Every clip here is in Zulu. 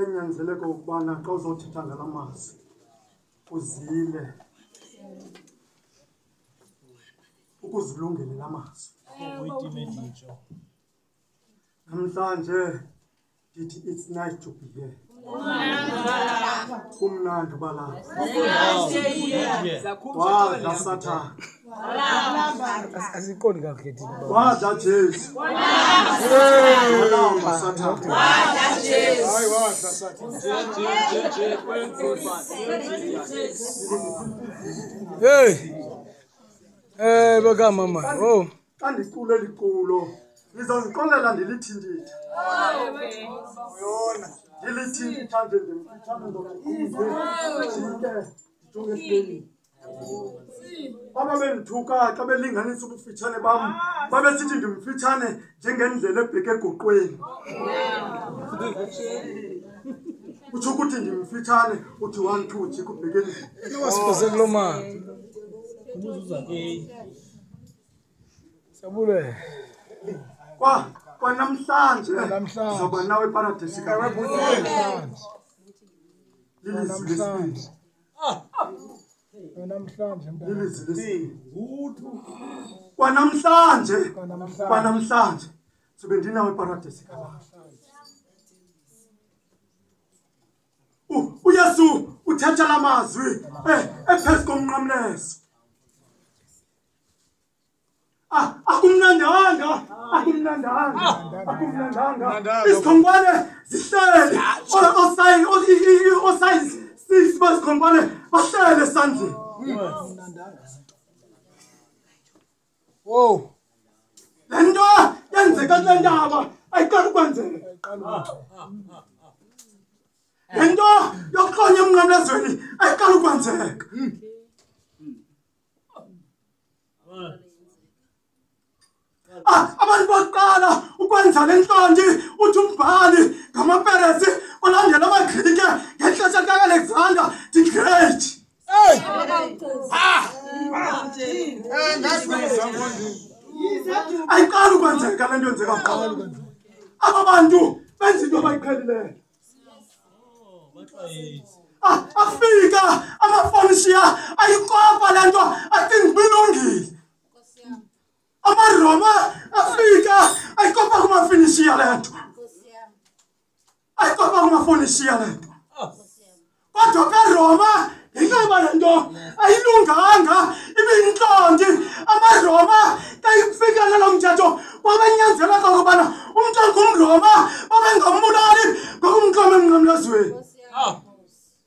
kenyanzeleke ukubana xa uzothetha ngalamazwi uzile ukuzilungele lamazwi. Namhlanje ndithi it's nice to be here. Kumnandi balapha. Wadla Sathane. Asiqondi kahle thina. Wadla Jesu. Wadla Sathane. Wadla Jesu. Hayi wadla Sathane. Hey. Baka mama. Oh. Xa ndicule liculo ngizondiqolela ndilithi ndithi. Uyona. Ndilithi ndithande ndimfitshane ndokuquze. Ndijonge esibeni. Baba bendithuka xa belinganisa ubufitshane bam babesithi ndimfitshane njengendlela ebheke egoqweni. Utsho ukuthi ndimfitshane uthi 1 2 jika ubhekeni. Wasiphose kulo mama. Sabule. Kwa namhlanje zoba nawe paradise ka. Namhlanje. Kwa namhlanje sobe ndinawe paradise ka. uYesu uthetha lamazwi ephezulu komnqamlezo. Akumnandanga. Isikhonkwane zihlele. Osayi 6 basikhonkwane bahlele esandleni. Wow. Lento yenzeka kule ndaba ayiqali ukwenzeka. Lento yokuxonya emnqamlezweni ayiqali ukwenzeka. Abantu baqala ukwenza lenhlonje uthi umbhali ngamaPeresi olandela amaGrike ngexesha likaAlexander the Great. Ayiqali ukwenzeka lento yenzeka kuqala. Aba bantu benza into abayiqhelileyo. Afika amaFonisia ayikopa lento athi ngilungile. AmaRoma afika ayikopa kumaFonisia lento. Ayikopa kumaFonisia lento. Kodwa beRoma ingoba lento ayilunganga ibinhlonti. AmaRoma kayifika lo mthetho kwabanyanzeleka ukubana umuntu ongumRoma babengambulali ngokumqoma emnqamlezweni.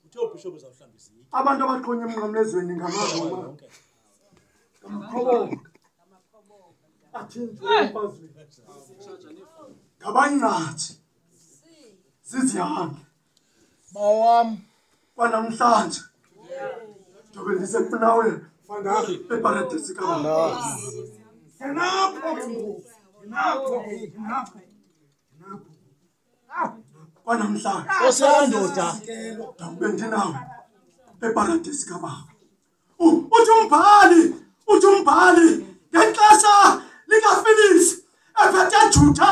Uthe bishop uzawuhlambisa. Abantu abaqhonya emnqamlezweni ngamaRoma. Ngabanqathi zizihambe bawam kwanamhlanje njobe ndisekunawe eparadise kabana kwanamhlanje Oseyandoda njobe ndinawe eparadise kababa. Uthi umbhali ngexesha likaFelix ephethe Juda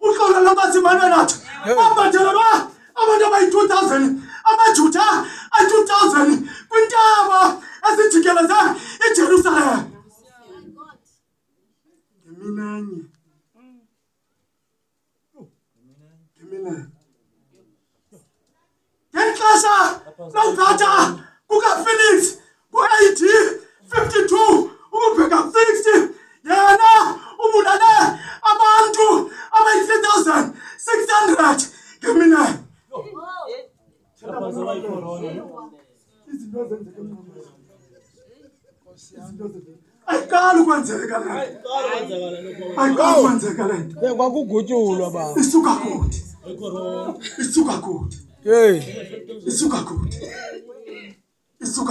uhlolo lwakaZimane nathi abathelwa abantu abayi-2000 amaJuda ayi-2000 kwintaba ezijikeleze iJerusalem. Ngeminenye ngexesha lokuphatha kukaFelix ku-AD 52 ukubheka 60 yena ubulale abantu abayi-3600 ngeminenye. Ayiqali ukwenzeka lento. Ayiqali ukwenzeka lento. Kwakugutyulwa baba. Isuka kude. Isuka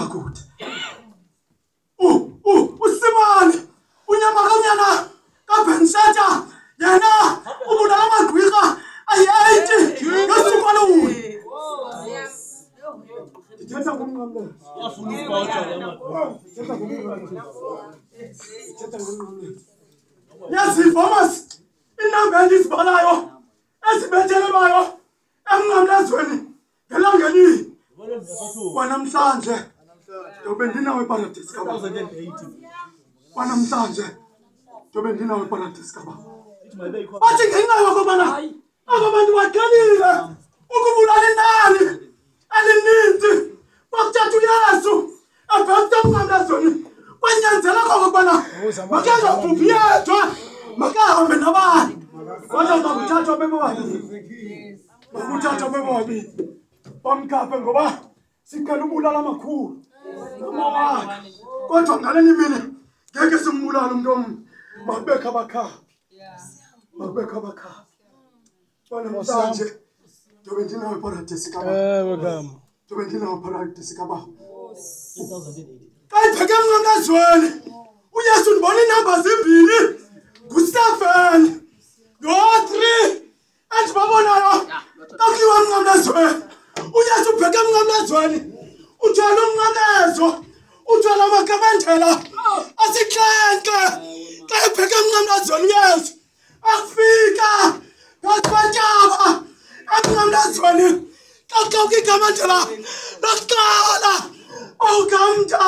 kude. Usimani unyamakanyana kaBensheta yena ubulala amagqwirha ayi-80 ngosuku olunye. Ndithetha ngomnqamlezo. Yazivomas inamba endizibalayo ezibethelelwayo emnqamlezweni Wanamhlanje ndobe ndinawe eparadise kaba. 2018. Wanamhlanje ndobe ndinawe eparadise kaba. Bathi ngenxa yokubana aba bantu baqalile ukubulala inani elininzi bakuthatha uYesu abhekisa umnqamlezweni kwanyanzela kokubana makangabhubhi yedwa makahambe nabanye kodwa bakuthathwa bebobabili bakuthathwa bebobabili bamkhaphe ngoba siqala ubulala amakhulu amawakhe kodwa ngaleni mini ngeke simbulala umuntu omnye mabekho abakhaphi mabekho abakhaphi wanamhlanje ndobe ndinawe eparadise kaba. Begama. Ndobe ndinawe eparadise kaba. 2018. Kayibheke emnqamlezweni uYesu ndibona inamba zimbili ngu7 no3 endibabonayo kakuliwa emnqamlezweni uYesu ubheke emnqamlezweni uthwala umnqamlezo uthwala amakhamandela asixhenxe kayibheke emnqamlezweni uYesu afika phakathi kwentaba emnqamlezweni kaxoka ikhamandela lokuqala okamda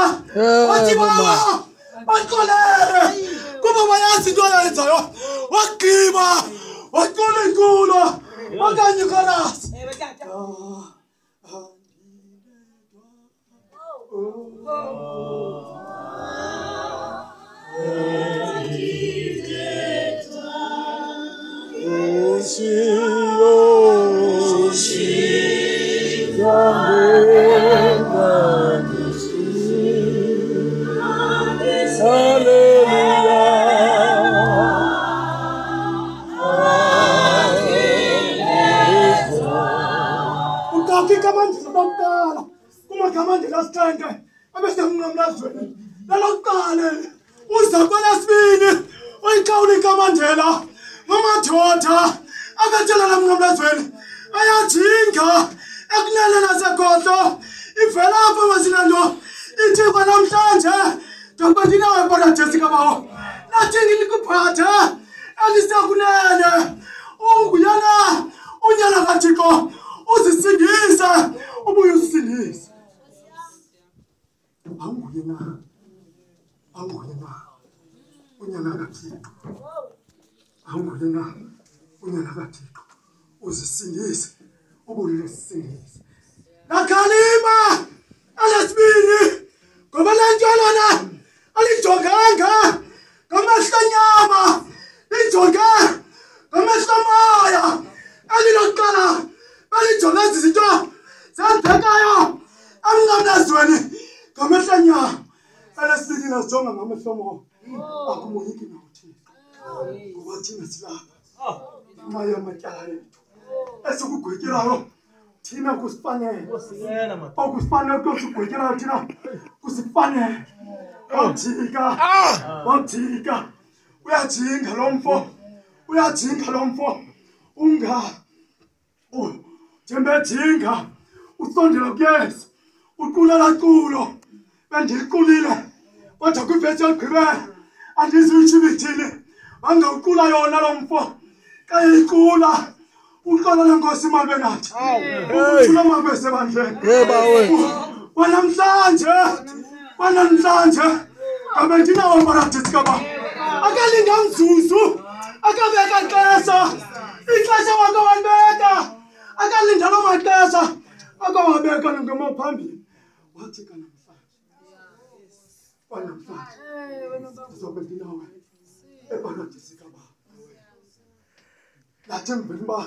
wathi baba baxolele kuba bayazi into ayenzayo wagqiba waqola inkulo okanye ikolasi Kamandela sithenge abesemnqamlezweni lalokuqala uza kwelesibini uyiqawula ikamandela ngamadoda abethela lamnqamlezweni ayajinga ekunene nasekhohlo ivela apha masinanto ithi kwanamhlanje njengoba ndinawe eparadise kabawo nathi ngilikuphathe elisekunene unguyana unyana kaThixo uzisindise ubuye usindise. Anguye na unyana kaThixo anguye na unyana kaThixo uzisindise ubuye usindise nakhalima alesibini ngoba lantshwalana alijonganga ngamahlanyama lijonge ngamahlamoya elilokuqala balijonge izinto zenzekayo emnqamlezweni ngamahlanyama alesibini nazijonga ngamahlomoya akumoyiki nawuthixo ngoba thina silapha ngenxa yamatyala ethu esikugwetyelayo thina kusifanele okusifanele kusigwetyelayo thina kusifanele wamthika uyajinga lo mfo unga njembejinga usondela kuYesu uqula culo bendiqulile kodwa kwivesi yokugqibela andizuyitshibithile angawuqula yona lo mfo kayiqula uqala lenkosi mabenathi ukuthula mabesebandleni wanamhlanje ngabe ndinawo eparadise kaba akalinda mzuzu akabeka ixesha wakho walibeka akalinda loo maxesha akawabeka ngemaphambili wathi kanamhlanje ndizobe ndinawe eparadise kaba lathi emveni uba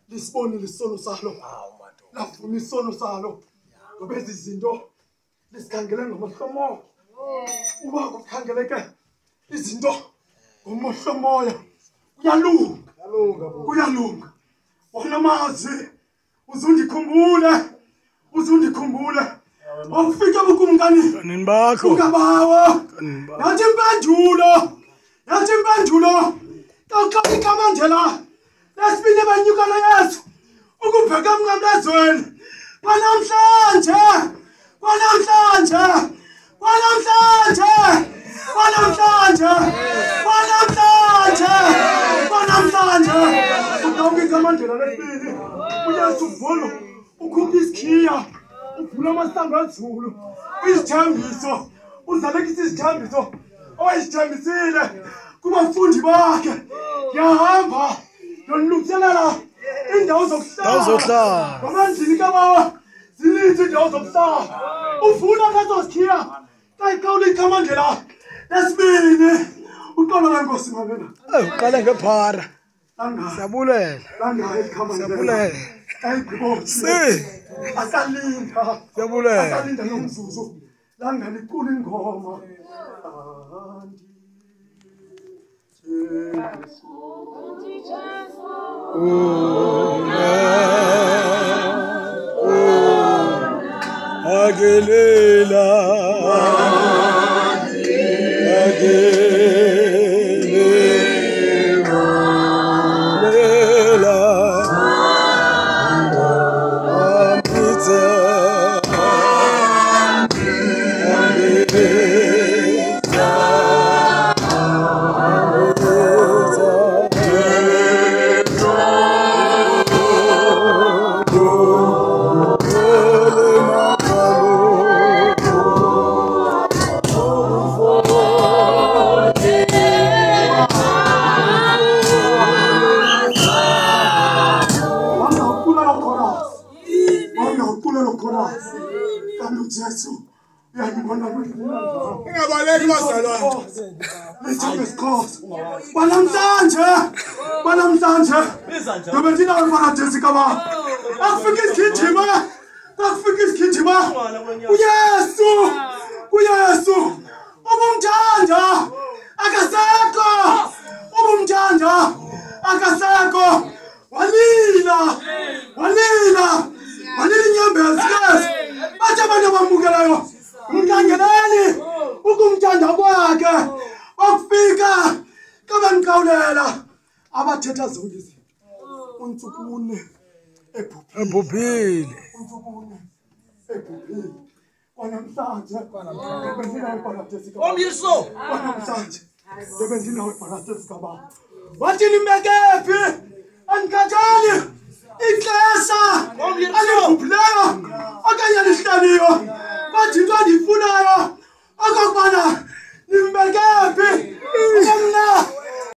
lisibonile isono salo lafuna isono salo ngoba ezi zinto lisikhangele ngamahlomoya uba kukhangeleke izinto ngomahlomoya kuyalunga wona mazi uzundikhumbule awufike bukumkani bakho ukabawo yathi impendulo kaxoka ikamandela lesibini banyuka noYesu ukubheka emnqamlezweni kwanamhlanje uDawudi ikamandela lesibini uYesu uvolo ukhupha isikhiya uvula amasango azulu uyisithambiso uzalekisa isithambiso owayisithambisile kubafundi bakhe ngiyahamba ngiyolungiselela indawo zokuhlala ngomandlini kabawa zininzi indawo zokuhlala uvuna ngazozikhiya kayikhawula ikhamandlela lesibini uqolo lenkosi mamena uqale ngephara siyabulela siyabulela akalinda nomzuzu langalicula ingoma agelela Banamhlanje ngobendina uparadesi kaba akufika isigijima uyesu ubumthanda akasekho walila inyembezi yes bathi abantu abamukelayo mkangeleni ukumthanda kwakhe wakufika kabangiqawulela abathetha zonke izinto uNtsukune ebhubhile kwanamhlanje bendinawe paradesi kababa wathi nimbekephi anikhathali ixesha alibhubhileyo okanye lihlaniyo bathi into endiyifunayo okokubana